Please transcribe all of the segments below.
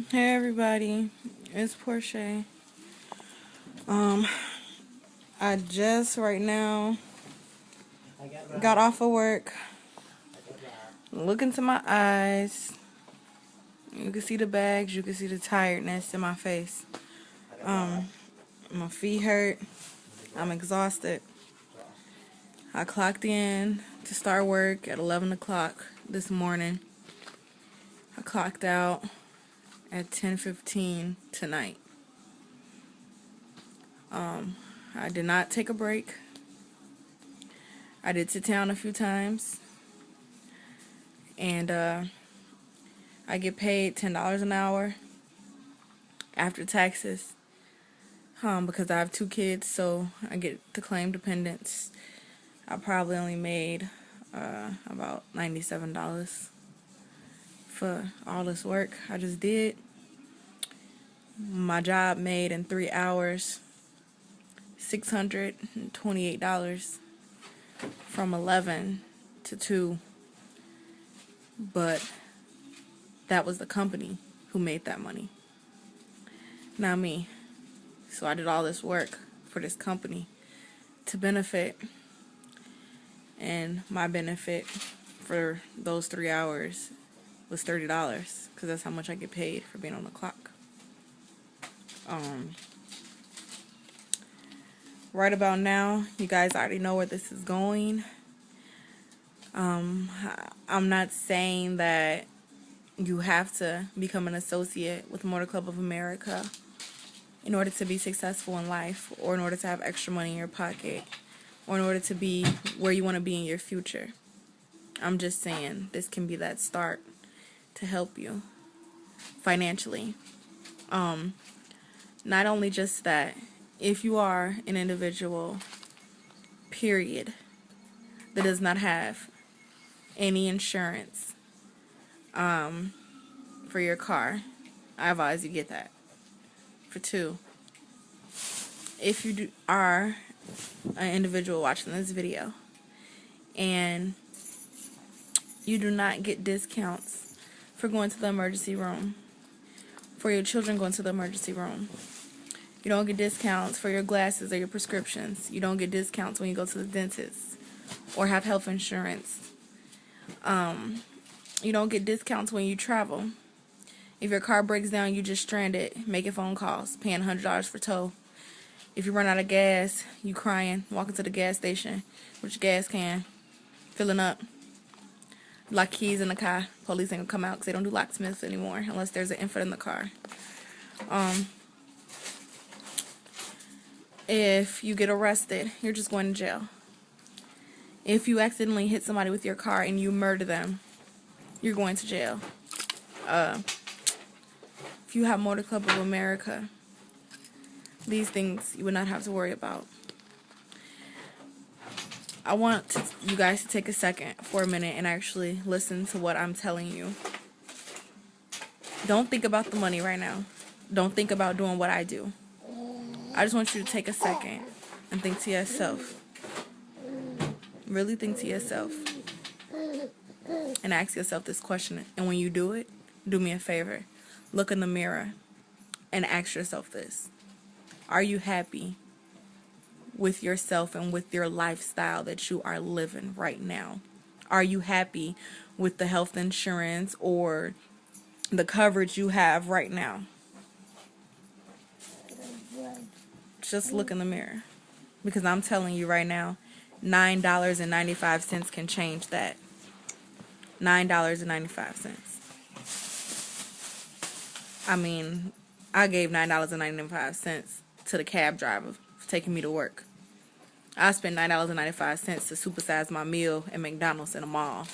Hey everybody, it's Portia. I just right now got off of work. Look into my eyes. You can see the bags. You can see the tiredness in my face. My feet hurt. I'm exhausted. I clocked in to start work at 11 o'clock this morning. I clocked out at 10:15 tonight. I did not take a break. I did sit down a few times, and I get paid $10 an hour after taxes because I have 2 kids, so I get to claim dependents. I probably only made about $97 for all this work I just did. My job made in 3 hours $628 from 11 to 2, but that was the company who made that money, not me. So I did all this work for this company to benefit, and my benefit for those 3 hours was $30 because that's how much I get paid for being on the clock. Right about now, you guys already know where this is going. I'm not saying that you have to become an associate with Motor Club of America in order to be successful in life, or in order to have extra money in your pocket, or in order to be where you want to be in your future. I'm just saying this can be that start to help you financially. Not only just that, if you are an individual, period, that does not have any insurance for your car, I advise you get that. For 2, if you are an individual watching this video and you do not get discounts for going to the emergency room, for your children going to the emergency room, you don't get discounts for your glasses or your prescriptions, you don't get discounts when you go to the dentist or have health insurance, you don't get discounts when you travel. If your car breaks down, you just stranded, making phone calls, paying $100 for tow. If you run out of gas, you crying, walking to the gas station with your gas can, filling up, lock keys in the car. Police ain't gonna come out because they don't do locksmiths anymore unless there's an infant in the car. If you get arrested, you're just going to jail. If you accidentally hit somebody with your car and you murder them, you're going to jail. If you have Motor Club of America, these things you would not have to worry about. I want you guys to take a second for a minute and actually listen to what I'm telling you. Don't think about the money right now. Don't think about doing what I do. I just want you to take a second and think to yourself. Really think to yourself. And ask yourself this question. And when you do it, do me a favor. Look in the mirror and ask yourself this. Are you happy with yourself and with your lifestyle that you are living right now? Are you happy with the health insurance or the coverage you have right now? Just look in the mirror. Because I'm telling you right now, $9.95 can change that. $9.95. I mean, I gave $9.95 to the cab driver for taking me to work. I spent $9.95 to supersize my meal at McDonald's in a mall.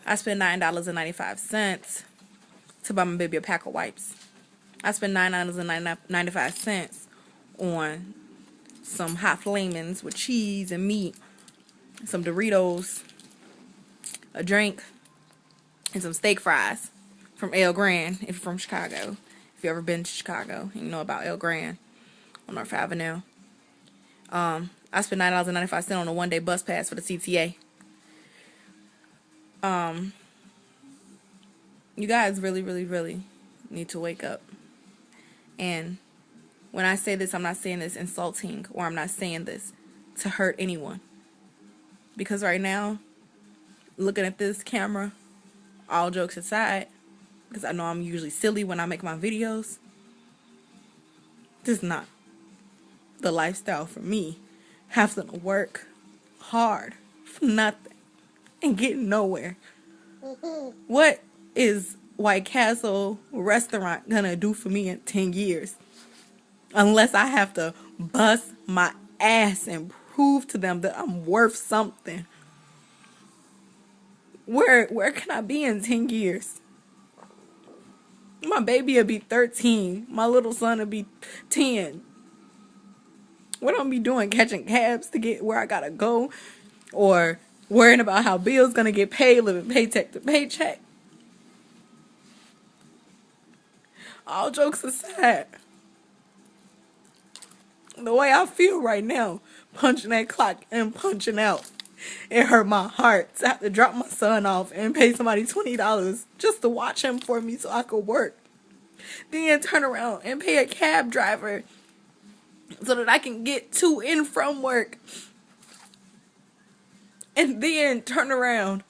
I spent $9.95 to buy my baby a pack of wipes. I spent $9.95 on some hot flamings with cheese and meat, some Doritos, a drink, and some steak fries from El Gran, if you're from Chicago. If you've ever been to Chicago and you know about El Gran on North Avenue. I spent $9.95 on a one-day bus pass for the CTA. You guys really need to wake up. And when I say this, I'm not saying this insulting, or I'm not saying this to hurt anyone. Because right now, looking at this camera, all jokes aside, because I know I'm usually silly when I make my videos, this is not the lifestyle for me. Having to work hard for nothing and getting nowhere. What is White Castle restaurant gonna do for me in 10 years? Unless I have to bust my ass and prove to them that I'm worth something. Where can I be in 10 years? My baby will be 13. My little son will be 10. What I'm be doing? Catching cabs to get where I gotta go? Or worrying about how bills gonna get paid, living paycheck to paycheck? All jokes aside, the way I feel right now, punching that clock and punching out, it hurt my heart to have to drop my son off and pay somebody $20 just to watch him for me so I could work. Then turn around and pay a cab driver so that I can get to and from work. And then turn around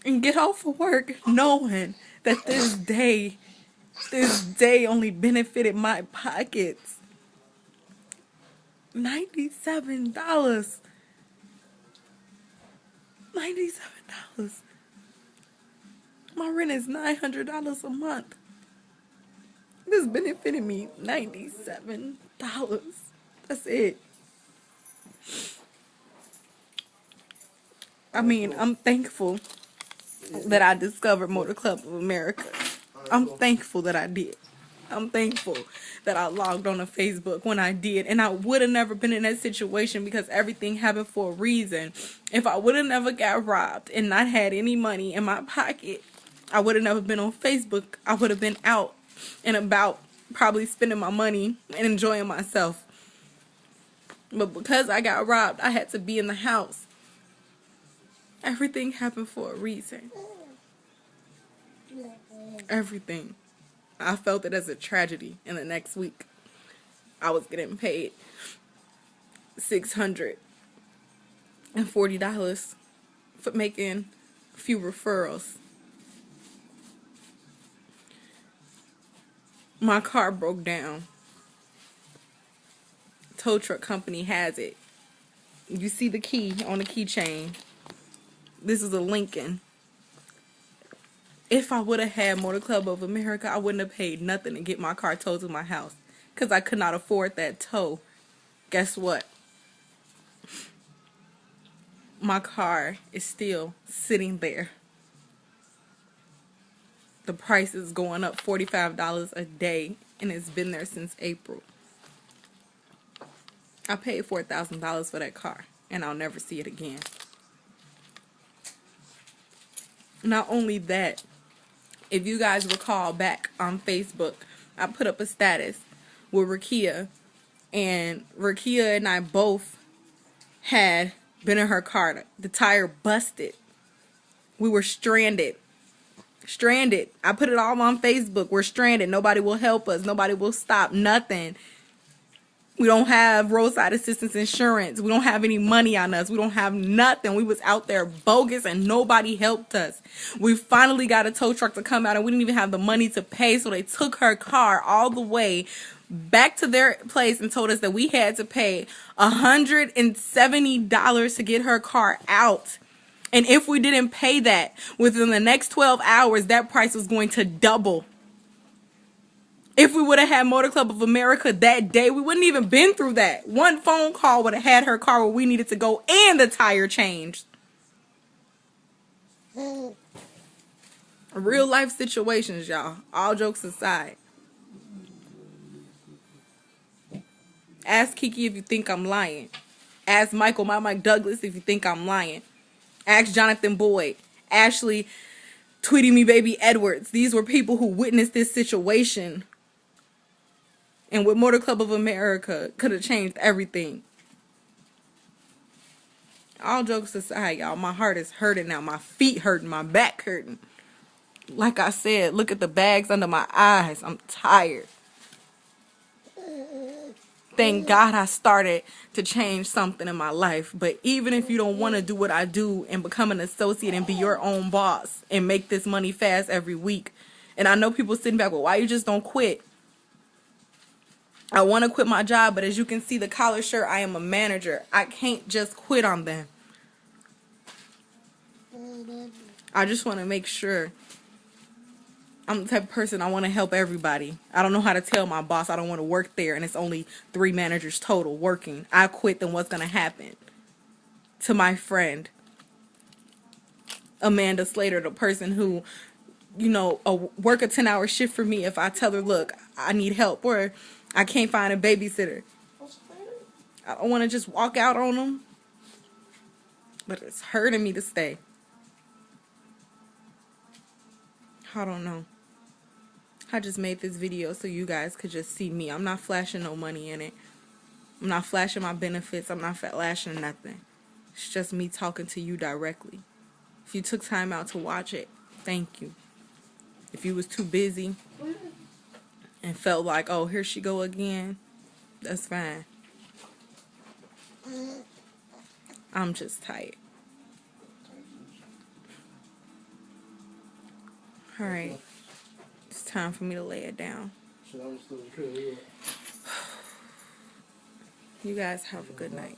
and get off of work knowing that this day only benefited my pockets. $97. $97. My rent is $900 a month. This benefited me $97. That's it. I mean, I'm thankful that I discovered Motor Club of America. I'm thankful that I did. I'm thankful that I logged on to Facebook when I did. And I would have never been in that situation because everything happened for a reason. If I would have never got robbed and not had any money in my pocket, I would have never been on Facebook. I would have been out and about, probably spending my money and enjoying myself. But because I got robbed, I had to be in the house. Everything happened for a reason. Everything. I felt it as a tragedy. And the next week, I was getting paid $640 for making a few referrals. My car broke down. Tow truck company has it. You see the key on the keychain. This is a Lincoln. If I would have had Motor Club of America, I wouldn't have paid nothing to get my car towed to my house. Because I could not afford that tow. Guess what? My car is still sitting there. The price is going up $45 a day. And it's been there since April. I paid $4,000 for that car. And I'll never see it again. Not only that, if you guys recall back on Facebook, I put up a status with Rakia. And Rakia and I both had been in her car. The tire busted. We were stranded. Stranded. I put it all on Facebook. We're stranded. Nobody will help us. Nobody will stop. Nothing. We don't have roadside assistance insurance. We don't have any money on us. We don't have nothing. We was out there bogus and nobody helped us. We finally got a tow truck to come out and we didn't even have the money to pay. So they took her car all the way back to their place and told us that we had to pay $170 to get her car out. And if we didn't pay that within the next 12 hours, that price was going to double. If we would have had Motor Club of America that day, we wouldn't even been through that. One phone call would have had her car where we needed to go and the tire changed. Real life situations, y'all. All jokes aside. Ask Kiki if you think I'm lying. Ask Michael, Mike Douglas, if you think I'm lying. Ask Jonathan Boyd. Ashley, Tweety Me Baby Edwards. These were people who witnessed this situation. And with Motor Club of America, could have changed everything. All jokes aside, y'all, my heart is hurting now. My feet hurting, my back hurting. Like I said, look at the bags under my eyes. I'm tired. Thank God I started to change something in my life. But even if you don't want to do what I do and become an associate and be your own boss and make this money fast every week. And I know people sitting back, well, why you just don't quit? I want to quit my job, but as you can see, the collar shirt, I am a manager. I can't just quit on them. I just want to make sure. I'm the type of person, I want to help everybody. I don't know how to tell my boss I don't want to work there and it's only 3 managers total working. I quit, then what's going to happen? To my friend, Amanda Slater, the person who, you know, work a 10-hour shift for me if I tell her, look, I need help or I can't find a babysitter. I don't want to just walk out on them, but it's hurting me to stay. I don't know. I just made this video so you guys could just see me. I'm not flashing no money in it. I'm not flashing my benefits. I'm not flashing nothing. It's just me talking to you directly. If you took time out to watch it, thank you. If you was too busy and felt like, oh, here she go again, that's fine. I'm just tired. All right. It's time for me to lay it down. You guys have a good night.